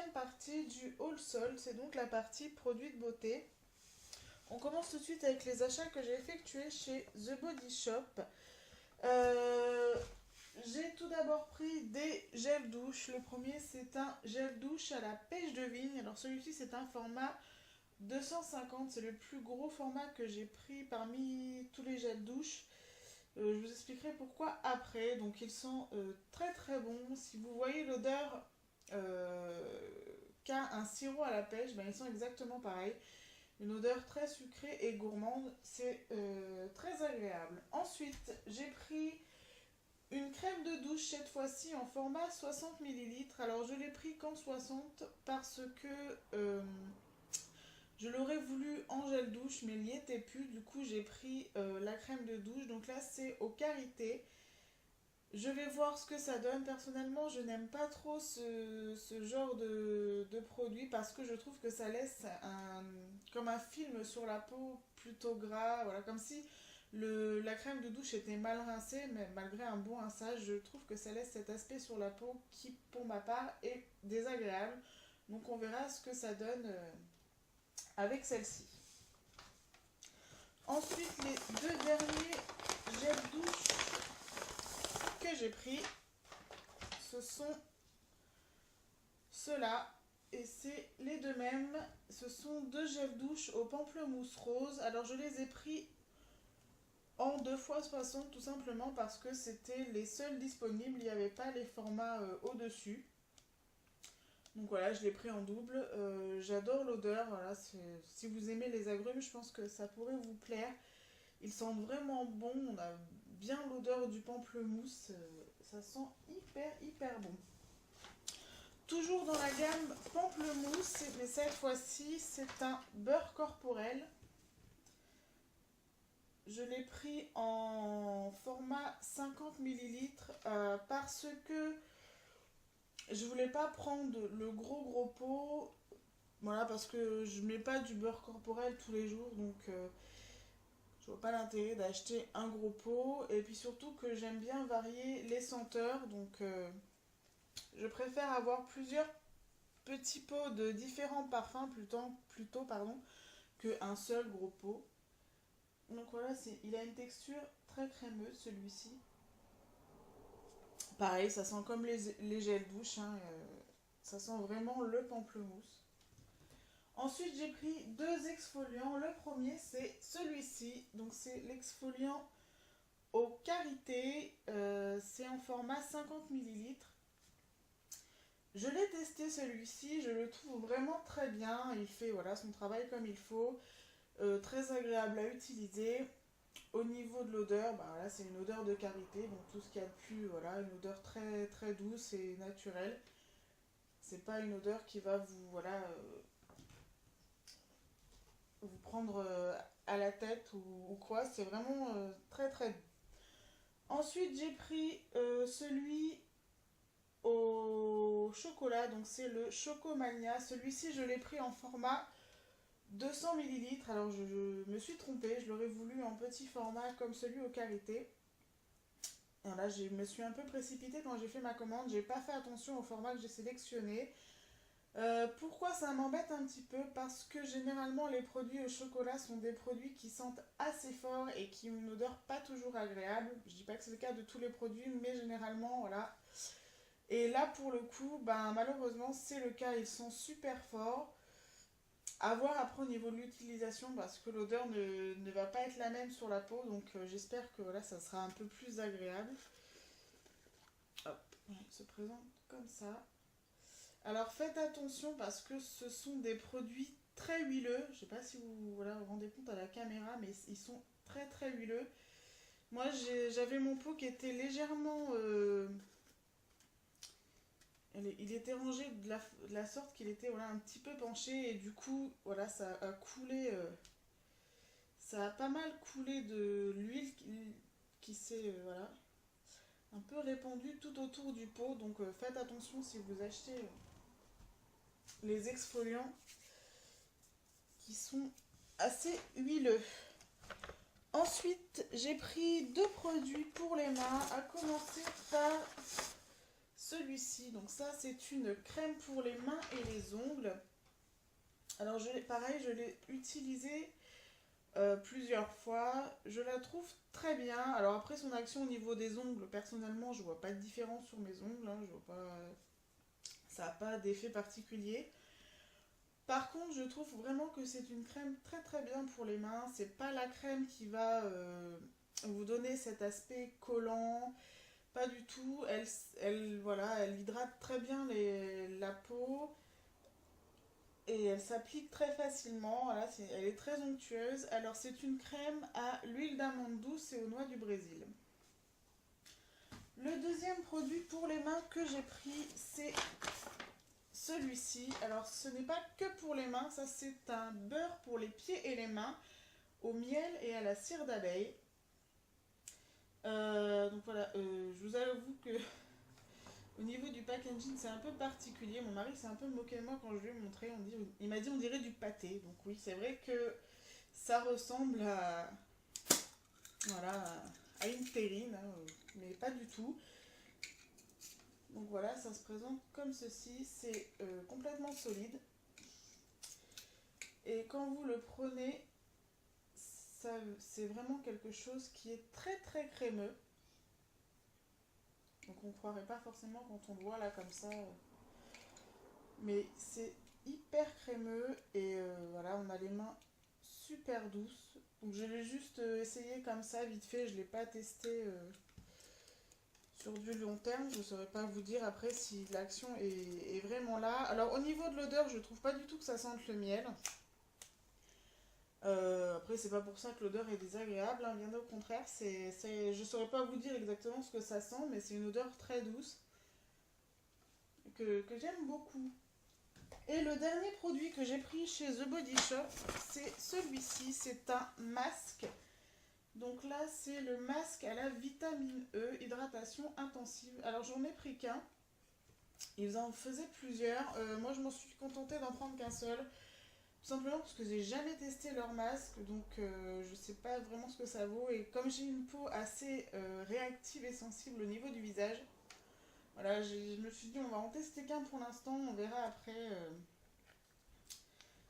deuxième partie du haul sol, c'est donc la partie produits de beauté. On commence tout de suite avec les achats que j'ai effectués chez The Body Shop. Euh, j'ai tout d'abord pris des gels douche. Le premier, c'est un gel douche à la pêche de vigne. Alors celui-ci, c'est un format 250, c'est le plus gros format que j'ai pris parmi tous les gels douche. Je vous expliquerai pourquoi après. Donc ils sont très très bons. Si vous voyez l'odeur qu'a un sirop à la pêche, ben, ils sont exactement pareils. Une odeur très sucrée et gourmande, c'est très agréable. Ensuite, j'ai pris une crème de douche cette fois-ci en format 60 millilitres. Alors je l'ai pris qu'en 60 parce que je l'aurais voulu en gel douche, mais il n'y était plus. Du coup, j'ai pris la crème de douche. Donc là, c'est au karité. Je vais voir ce que ça donne. Personnellement, je n'aime pas trop ce genre de produit parce que je trouve que ça laisse comme un film sur la peau plutôt gras. Voilà, comme si la crème de douche était mal rincée, mais malgré un bon rinçage, je trouve que ça laisse cet aspect sur la peau qui, pour ma part, est désagréable. Donc on verra ce que ça donne avec celle-ci. Ensuite, les deux derniers gels douche que j'ai pris, ce sont ceux-là. Et c'est les deux mêmes. Ce sont deux gels douche au pamplemousse rose. Alors je les ai pris en 2 x 60 tout simplement parce que c'était les seuls disponibles. Il n'y avait pas les formats au-dessus. Donc voilà, je l'ai pris en double. J'adore l'odeur. Voilà, si vous aimez les agrumes, je pense que ça pourrait vous plaire. Ils sentent vraiment bon. On a bien l'odeur du pamplemousse. Ça sent hyper hyper bon. Toujours dans la gamme pamplemousse, mais cette fois-ci, c'est un beurre corporel. Je l'ai pris en format 50 millilitres parce que je voulais pas prendre le gros pot. Voilà, parce que je mets pas du beurre corporel tous les jours, donc je vois pas l'intérêt d'acheter un gros pot. Et puis surtout que j'aime bien varier les senteurs, donc je préfère avoir plusieurs petits pots de différents parfums plutôt qu'un seul gros pot. Donc voilà, il a une texture très crémeuse celui-ci. Pareil, ça sent comme les gels douche, hein, ça sent vraiment le pamplemousse. Ensuite, j'ai pris deux exfoliants. Le premier, c'est celui-ci. Donc, c'est l'exfoliant au karité. C'est en format 50 millilitres. Je l'ai testé celui-ci. Je le trouve vraiment très bien. Il fait voilà, son travail comme il faut. Très agréable à utiliser. Au niveau de l'odeur, bah, voilà, c'est une odeur de karité. Donc, tout ce qu'il y a de plus, voilà, une odeur très, très douce et naturelle. C'est pas une odeur qui va vous prendre à la tête ou quoi. C'est vraiment très très doux. Ensuite, j'ai pris celui au chocolat. Donc, c'est le Chocomania. Celui-ci, je l'ai pris en format 200 millilitres. Alors, je me suis trompée. Je l'aurais voulu en petit format comme celui au karité. Et là, je me suis un peu précipitée quand j'ai fait ma commande. J'ai pas fait attention au format que j'ai sélectionné. Pourquoi ça m'embête un petit peu? Parce que généralement les produits au chocolat sont des produits qui sentent assez fort et qui ont une odeur pas toujours agréable. Je dis pas que c'est le cas de tous les produits, mais généralement voilà. Et là pour le coup, ben, malheureusement c'est le cas, ils sont super forts. À voir après au niveau de l'utilisation parce que l'odeur ne va pas être la même sur la peau, donc j'espère que voilà, ça sera un peu plus agréable. Hop, il se présente comme ça. Alors faites attention parce que ce sont des produits très huileux. Je ne sais pas si vous vous rendez compte à la caméra, mais ils sont très très huileux. Moi j'avais mon pot qui était légèrement... il était rangé de la sorte qu'il était voilà, un petit peu penché et du coup voilà, ça a coulé... ça a pas mal coulé de l'huile qui s'est voilà, un peu répandue tout autour du pot. Donc faites attention si vous achetez les exfoliants qui sont assez huileux. Ensuite, j'ai pris deux produits pour les mains, à commencer par celui-ci. Donc ça, c'est une crème pour les mains et les ongles. Alors pareil, je l'ai utilisée plusieurs fois. Je la trouve très bien. Alors après, son action au niveau des ongles, personnellement, je vois pas de différence sur mes ongles. Hein. Je vois pas... Ça n'a pas d'effet particulier. Par contre, je trouve vraiment que c'est une crème très très bien pour les mains. C'est pas la crème qui va vous donner cet aspect collant. Pas du tout. Voilà, elle hydrate très bien la peau. Et elle s'applique très facilement. Voilà, elle est très onctueuse. Alors, c'est une crème à l'huile d'amande douce et aux noix du Brésil. Le deuxième produit pour les mains que j'ai pris, c'est celui-ci. Alors, ce n'est pas que pour les mains. Ça, c'est un beurre pour les pieds et les mains au miel et à la cire d'abeille. Donc voilà, je vous avoue que au niveau du packaging, c'est un peu particulier. Mon mari s'est un peu moqué de moi quand je lui ai montré. Il m'a dit on dirait du pâté. Donc oui, c'est vrai que ça ressemble à, voilà, à une terrine, hein, mais pas du tout. Donc voilà, ça se présente comme ceci. C'est complètement solide. Et quand vous le prenez, c'est vraiment quelque chose qui est très très crémeux. Donc on ne croirait pas forcément quand on le voit là comme ça. Mais c'est hyper crémeux et voilà, on a les mains super douces. Donc je l'ai juste essayé comme ça, vite fait. Je ne l'ai pas testé sur du long terme. Je ne saurais pas vous dire après si l'action est vraiment là. Alors au niveau de l'odeur, je ne trouve pas du tout que ça sente le miel. Après, c'est pas pour ça que l'odeur est désagréable, hein, bien au contraire. Je saurais pas vous dire exactement ce que ça sent, mais c'est une odeur très douce que j'aime beaucoup. Et le dernier produit que j'ai pris chez The Body Shop, c'est celui-ci. C'est un masque. Donc là, c'est le masque à la vitamine E, hydratation intensive. Alors, j'en ai pris qu'un. Ils en faisaient plusieurs. Moi, je m'en suis contentée d'en prendre qu'un seul. Tout simplement parce que j'ai jamais testé leur masque. Donc, je sais pas vraiment ce que ça vaut. Et comme j'ai une peau assez réactive et sensible au niveau du visage, voilà, je me suis dit, on va en tester qu'un pour l'instant. On verra après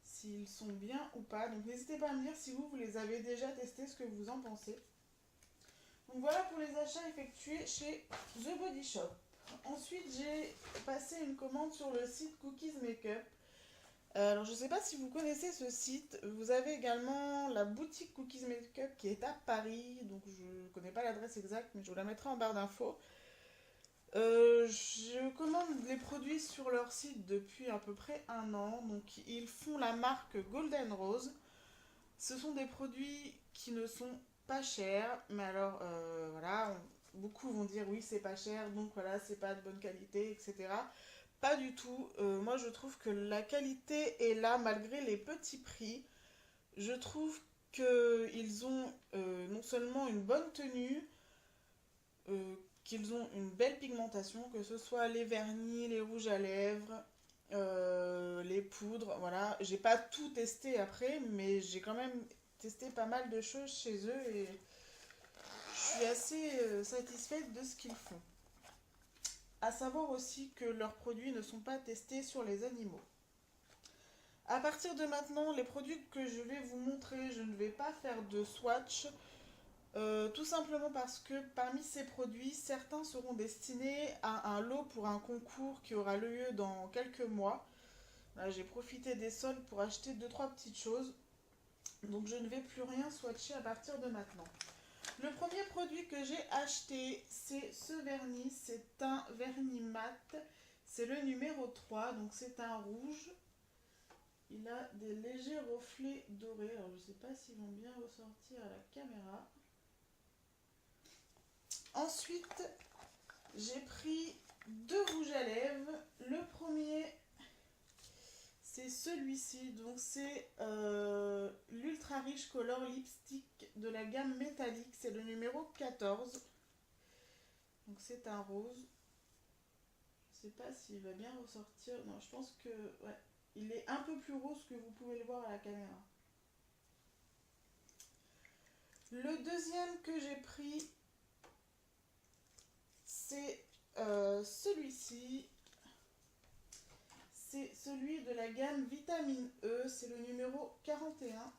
s'ils sont bien ou pas. Donc n'hésitez pas à me dire si vous les avez déjà testés, ce que vous en pensez. Donc voilà pour les achats effectués chez The Body Shop. Ensuite, j'ai passé une commande sur le site Cookies Makeup. Alors je ne sais pas si vous connaissez ce site. Vous avez également la boutique Cookies Makeup qui est à Paris. Donc je ne connais pas l'adresse exacte, mais je vous la mettrai en barre d'infos. Je commande les produits sur leur site depuis à peu près un an. Donc ils font la marque Golden Rose. Ce sont des produits qui ne sont pas chers, mais alors voilà, beaucoup vont dire oui c'est pas cher, donc voilà c'est pas de bonne qualité, etc. Pas du tout. Moi je trouve que la qualité est là malgré les petits prix. Je trouve qu'ils ont non seulement une bonne tenue, qu'ils ont une belle pigmentation, que ce soit les vernis, les rouges à lèvres, les poudres, voilà. J'ai pas tout testé après, mais j'ai quand même testé pas mal de choses chez eux et je suis assez satisfaite de ce qu'ils font. À savoir aussi que leurs produits ne sont pas testés sur les animaux. À partir de maintenant, les produits que je vais vous montrer, je ne vais pas faire de swatch. Tout simplement parce que parmi ces produits, certains seront destinés à un lot pour un concours qui aura lieu dans quelques mois. Là, j'ai profité des soldes pour acheter 2-3 petites choses. Donc je ne vais plus rien swatcher à partir de maintenant. Le premier produit que j'ai acheté, c'est ce vernis. C'est un vernis mat. C'est le numéro 3, donc c'est un rouge. Il a des légers reflets dorés. Alors je ne sais pas s'ils vont bien ressortir à la caméra. Ensuite, j'ai pris 2 rouges à lèvres. Le premier, c'est celui-ci. Donc c'est l'Ultra Riche Color Lipstick de la gamme métallique. C'est le numéro 14. Donc c'est un rose. Je ne sais pas s'il va bien ressortir. Non, je pense que ouais, il est un peu plus rose que vous pouvez le voir à la caméra. Le deuxième que j'ai pris, c'est celui-ci, c'est celui de la gamme Vitamine E, c'est le numéro 41.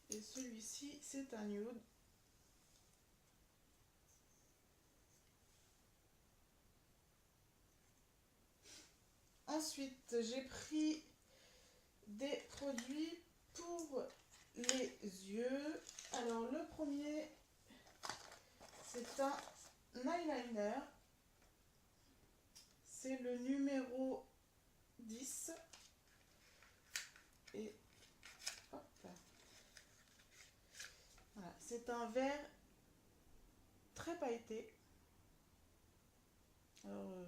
Et celui-ci, c'est un nude. Ensuite, j'ai pris des produits pour les yeux. Alors, le premier, c'est un eyeliner. C'est le numéro 10. Et hop. Voilà, c'est un vert très pailleté. Alors,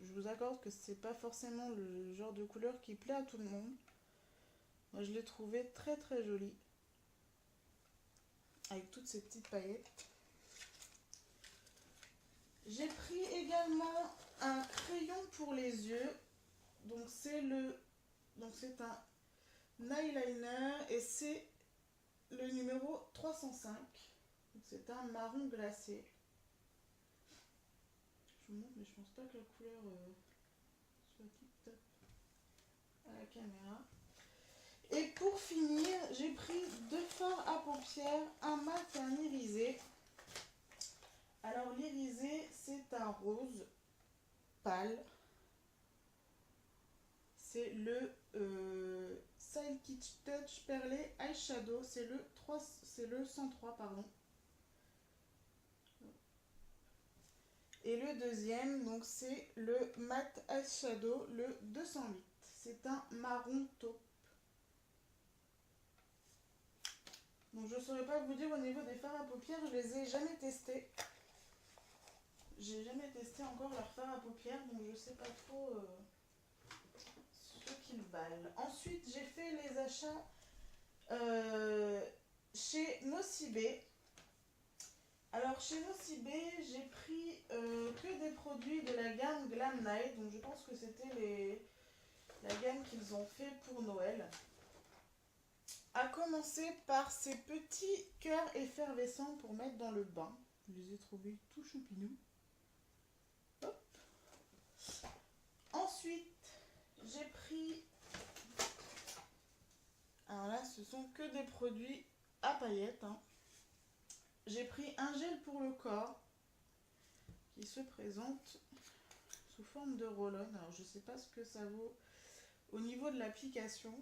je vous accorde que c'est pas forcément le genre de couleur qui plaît à tout le monde. Moi, je l'ai trouvé très très joli. Avec toutes ces petites paillettes. J'ai pris également un crayon pour les yeux. Donc c'est un eyeliner et c'est le numéro 305. C'est un marron glacé. Je vous montre, mais je pense pas que la couleur soit tip top à la caméra. Et pour finir, j'ai pris 2 fards à paupières, un mat et un irisé. Alors l'irisé, c'est un rose pâle. C'est le Sidekick Touch Perlé Eyeshadow. C'est le 103, pardon. Et le deuxième, donc c'est le Matte Eyeshadow, le 208. C'est un marron taupe. Donc je ne saurais pas vous dire au niveau des fards à paupières, je les ai jamais testés. J'ai jamais testé encore leurs fards à paupières, donc je sais pas trop ce qu'ils valent. Ensuite, j'ai fait les achats chez Nocibé. Alors chez Nocibé, j'ai pris que des produits de la gamme Glam Night, donc je pense que c'était la gamme qu'ils ont fait pour Noël. À commencer par ces petits cœurs effervescents pour mettre dans le bain. Je les ai trouvés tout choupinous. Hop. Ensuite, j'ai pris... Alors là, ce sont que des produits à paillettes. Hein. J'ai pris un gel pour le corps qui se présente sous forme de roll-on. Alors, je ne sais pas ce que ça vaut au niveau de l'application.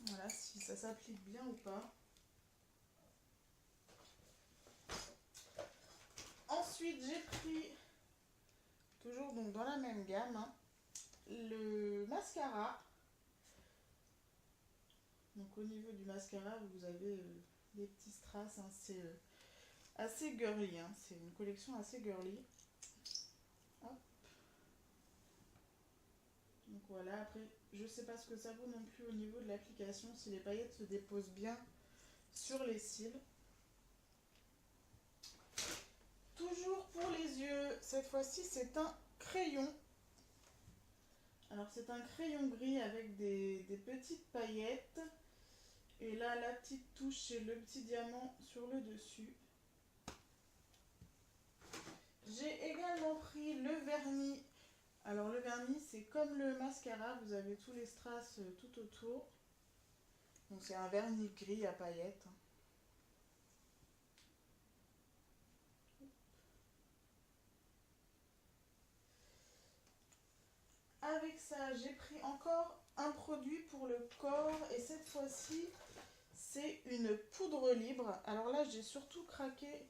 Voilà, si ça s'applique bien ou pas. Ensuite, j'ai pris, toujours donc dans la même gamme, hein, le mascara. Donc au niveau du mascara, vous avez des petits strass, hein, c'est assez girly. Hein, c'est une collection assez girly. Hop. Donc voilà, après, je sais pas ce que ça vaut non plus au niveau de l'application, si les paillettes se déposent bien sur les cils. Toujours pour les yeux, cette fois-ci c'est un crayon. Alors c'est un crayon gris avec des petites paillettes. Et là, la petite touche, c'est le petit diamant sur le dessus. J'ai également pris le vernis. Alors le vernis, c'est comme le mascara, vous avez tous les strass tout autour. Donc c'est un vernis gris à paillettes. Avec ça, j'ai pris encore un produit pour le corps et cette fois-ci, c'est une poudre libre. Alors là, j'ai surtout craqué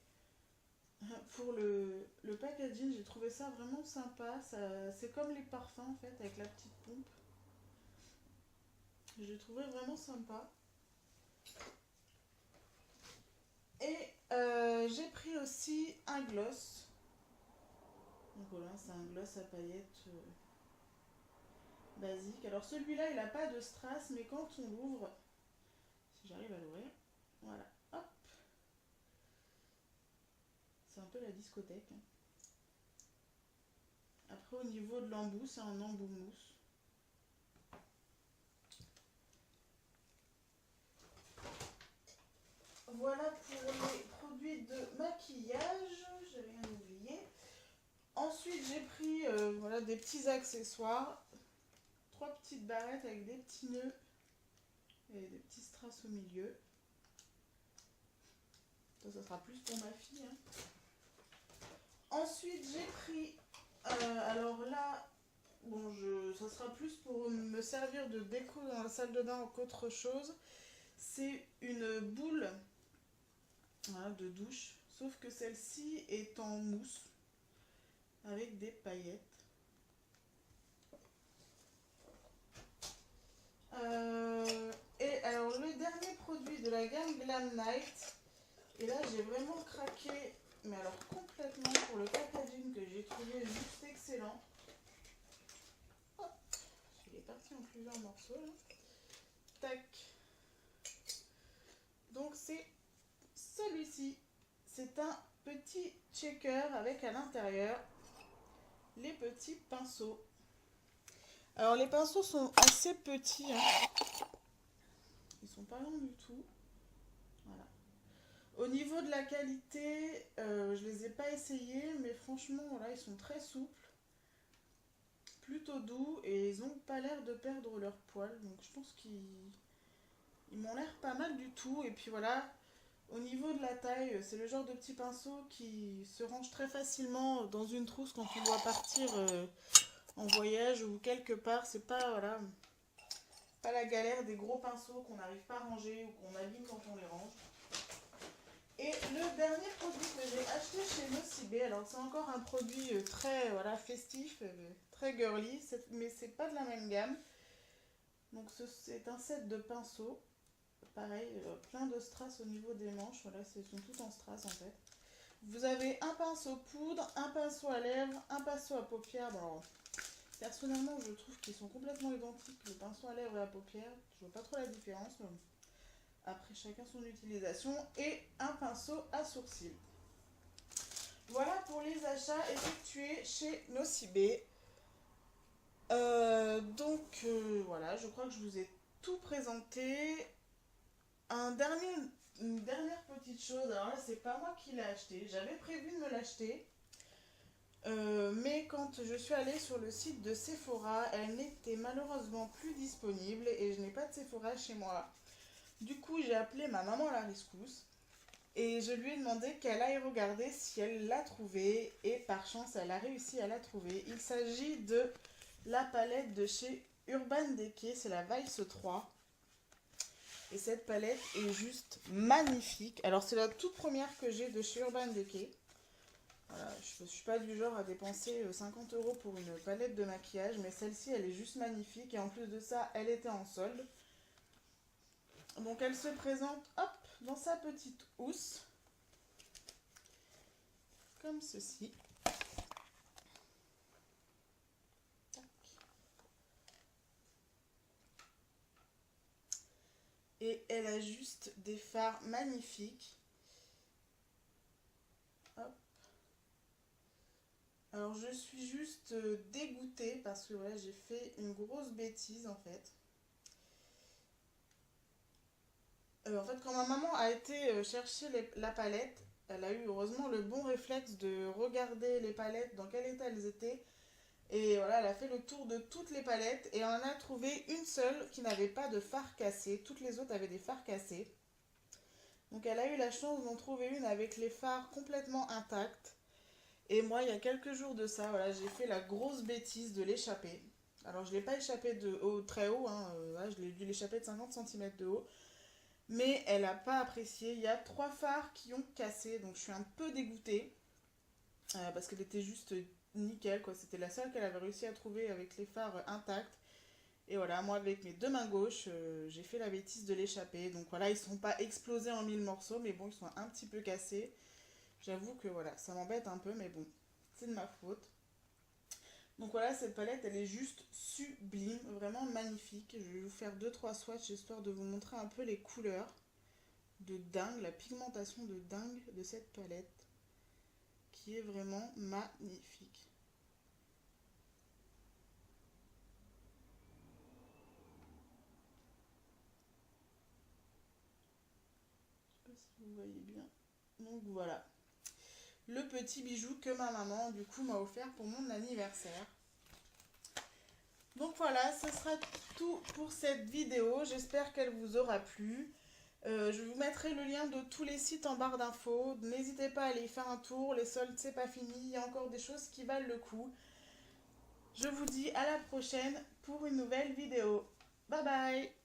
pour le packaging. J'ai trouvé ça vraiment sympa. C'est comme les parfums en fait, avec la petite pompe. Je l'ai trouvé vraiment sympa. Et j'ai pris aussi un gloss. Donc voilà, c'est un gloss à paillettes basique. Alors celui-là, il n'a pas de strass, mais quand on l'ouvre, si j'arrive à l'ouvrir, voilà, hop. C'est un peu la discothèque. Hein. Après, au niveau de l'embout, c'est un embout mousse. Voilà pour les produits produits de maquillage, j'ai rien oublié. Ensuite j'ai pris voilà, des petits accessoires, 3 petites barrettes avec des petits nœuds et des petits strass au milieu. Ça sera plus pour ma fille. Hein. Ensuite j'ai pris, alors là, bon, ça sera plus pour me servir de déco dans la salle de bain qu'autre chose. C'est une boule, voilà, de douche, sauf que celle-ci est en mousse avec des paillettes. Et alors le dernier produit de la gamme Glam Night, et là j'ai vraiment craqué, mais alors complètement, pour le packaging que j'ai trouvé juste excellent. Hop, il est parti en plusieurs morceaux là. Tac. Donc c'est celui-ci. C'est un petit checker avec à l'intérieur les petits pinceaux. Alors les pinceaux sont assez petits, hein. Ils sont pas longs du tout. Voilà. Au niveau de la qualité, je les ai pas essayés, mais franchement voilà, ils sont très souples, plutôt doux, et ils ont pas l'air de perdre leur poil, donc je pense qu'ils m'ont l'air pas mal du tout. Et puis voilà, au niveau de la taille, c'est le genre de petit pinceau qui se range très facilement dans une trousse quand on doit partir en voyage ou quelque part. C'est pas, voilà, pas la galère des gros pinceaux qu'on n'arrive pas à ranger ou qu'on abîme quand on les range. Et le dernier produit que j'ai acheté chez Nocibé, alors c'est encore un produit très, voilà, festif, très girly, mais c'est pas de la même gamme. Donc c'est un set de pinceaux. Pareil, plein de strass au niveau des manches. Voilà, ils sont tous en strass en fait. Vous avez un pinceau poudre, un pinceau à lèvres, un pinceau à paupières. Bon, alors, personnellement, je trouve qu'ils sont complètement identiques, le pinceau à lèvres et à paupières. Je vois pas trop la différence. Après, chacun son utilisation. Et un pinceau à sourcils. Voilà pour les achats effectués chez Nocibé. Voilà, je crois que je vous ai tout présenté. Une dernière petite chose, alors là c'est pas moi qui l'ai acheté, j'avais prévu de me l'acheter, mais quand je suis allée sur le site de Sephora, elle n'était malheureusement plus disponible et je n'ai pas de Sephora chez moi. Du coup j'ai appelé ma maman à la rescousse et je lui ai demandé qu'elle aille regarder si elle l'a trouvée, et par chance elle a réussi à la trouver. Il s'agit de la palette de chez Urban Decay, c'est la Vice 3. Et cette palette est juste magnifique. Alors c'est la toute première que j'ai de chez Urban Decay. Voilà, je ne suis pas du genre à dépenser 50 € pour une palette de maquillage, mais celle-ci elle est juste magnifique, et en plus de ça elle était en solde. Donc elle se présente, hop, dans sa petite housse, comme ceci. Et elle a juste des fards magnifiques. Hop. Alors je suis juste dégoûtée parce que ouais, j'ai fait une grosse bêtise en fait. En fait, quand ma maman a été chercher la palette, elle a eu heureusement le bon réflexe de regarder les palettes, dans quel état elles étaient. Et voilà, elle a fait le tour de toutes les palettes et on en a trouvé une seule qui n'avait pas de fard cassé. Toutes les autres avaient des fards cassés. Donc elle a eu la chance d'en trouver une avec les fards complètement intacts. Et moi, il y a quelques jours de ça, voilà, j'ai fait la grosse bêtise de l'échapper. Alors je ne l'ai pas échappé de haut, très haut, hein, voilà, je l'ai dû l'échapper de 50 cm de haut. Mais elle n'a pas apprécié. Il y a 3 fards qui ont cassé, donc je suis un peu dégoûtée. Parce qu'elle était juste nickel, quoi. C'était la seule qu'elle avait réussi à trouver avec les fards intacts. Et voilà, moi avec mes 2 mains gauches, j'ai fait la bêtise de l'échapper. Donc voilà, ils ne sont pas explosés en 1000 morceaux, mais bon, ils sont un petit peu cassés. J'avoue que voilà, ça m'embête un peu, mais bon, c'est de ma faute. Donc voilà, cette palette, elle est juste sublime, vraiment magnifique. Je vais vous faire 2-3 swatchs histoire de vous montrer un peu les couleurs de dingue, la pigmentation de dingue de cette palette, qui est vraiment magnifique. Je sais pas si vous voyez bien. Donc voilà, le petit bijou que ma maman du coup m'a offert pour mon anniversaire. Donc voilà, ce sera tout pour cette vidéo. J'espère qu'elle vous aura plu. Je vous mettrai le lien de tous les sites en barre d'infos. N'hésitez pas à aller y faire un tour. Les soldes, c'est pas fini. Il y a encore des choses qui valent le coup. Je vous dis à la prochaine pour une nouvelle vidéo. Bye bye!